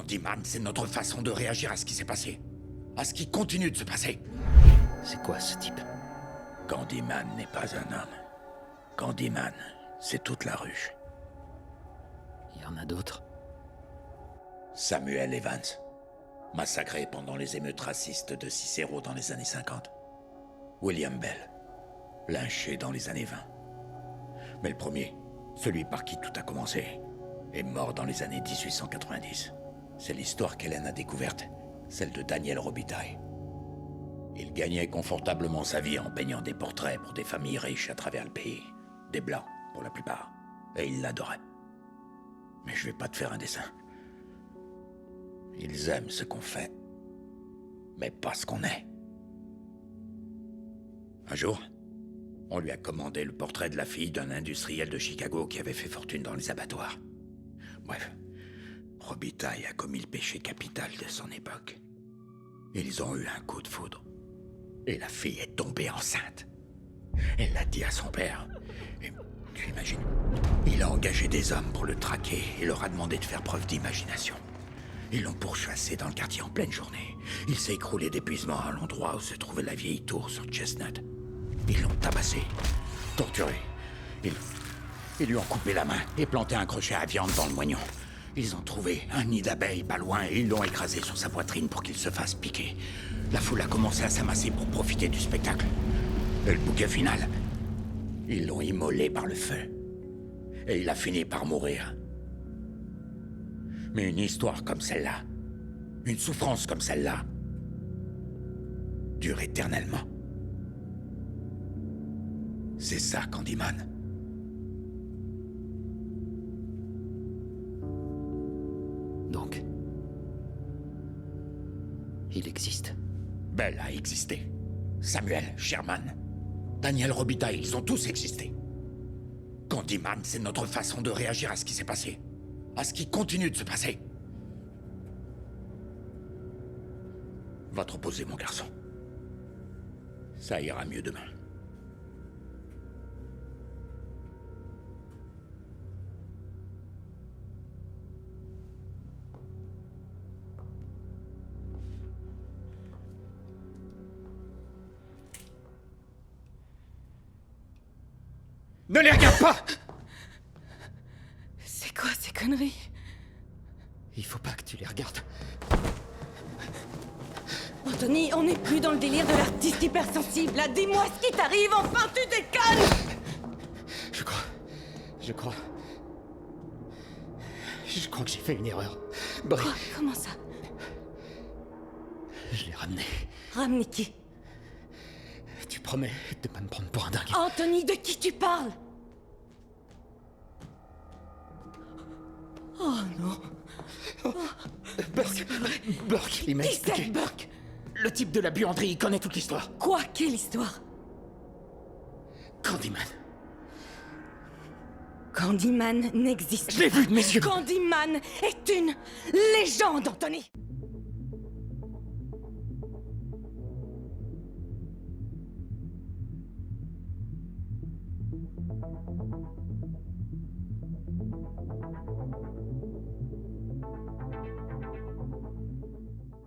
Candyman, c'est notre façon de réagir à ce qui s'est passé. À ce qui continue de se passer. C'est quoi ce type? Candyman n'est pas un homme. Candyman, c'est toute la ruche. Il y en a d'autres? Samuel Evans, massacré pendant les émeutes racistes de Cicero dans les années 50. William Bell, lynché dans les années 20. Mais le premier, celui par qui tout a commencé, est mort dans les années 1890. C'est l'histoire qu'Hélène a découverte, celle de Daniel Robitaille. Il gagnait confortablement sa vie en peignant des portraits pour des familles riches à travers le pays. Des blancs, pour la plupart. Et il l'adorait. Mais je vais pas te faire un dessin. Ils aiment ce qu'on fait, mais pas ce qu'on est. Un jour, on lui a commandé le portrait de la fille d'un industriel de Chicago qui avait fait fortune dans les abattoirs. Bref, Robitaille a commis le péché capital de son époque. Ils ont eu un coup de foudre. Et la fille est tombée enceinte. Elle l'a dit à son père. Et tu imagines, il a engagé des hommes pour le traquer et leur a demandé de faire preuve d'imagination. Ils l'ont pourchassé dans le quartier en pleine journée. Il s'est écroulé d'épuisement à l'endroit où se trouvait la vieille tour sur Chestnut. Ils l'ont tabassé, torturé. Ils lui ont coupé la main et planté un crochet à viande dans le moignon. Ils ont trouvé un nid d'abeilles pas loin et ils l'ont écrasé sur sa poitrine pour qu'il se fasse piquer. La foule a commencé à s'amasser pour profiter du spectacle. Et le bouquet final, ils l'ont immolé par le feu. Et il a fini par mourir. Mais une histoire comme celle-là, une souffrance comme celle-là, dure éternellement. C'est ça, Candyman. Donc... il existe. Bell a existé. Samuel, Sherman, Daniel Robitaille, ils ont tous existé. Candyman, c'est notre façon de réagir à ce qui s'est passé. À ce qui continue de se passer. Va te reposer, mon garçon. Ça ira mieux demain. Ne les regarde pas! C'est quoi ces conneries? Il faut pas que tu les regardes. Anthony, on n'est plus dans le délire de l'artiste hypersensible, là. Dis-moi ce qui t'arrive, enfin, tu déconnes! Je crois que j'ai fait une erreur. Brie, Quoi? Comment ça? je l'ai ramené. Ramener qui? Tu promets de pas me prendre pour un dingue. Anthony, de qui tu parles? Oh non. Burke, il m'a Qui expliqué. c'est, Burke? Le type de la buanderie, il connaît toute l'histoire. Quoi? Quelle histoire? Candyman. Candyman n'existe pas. Je l'ai vu de mes yeux. Candyman est une légende, Anthony.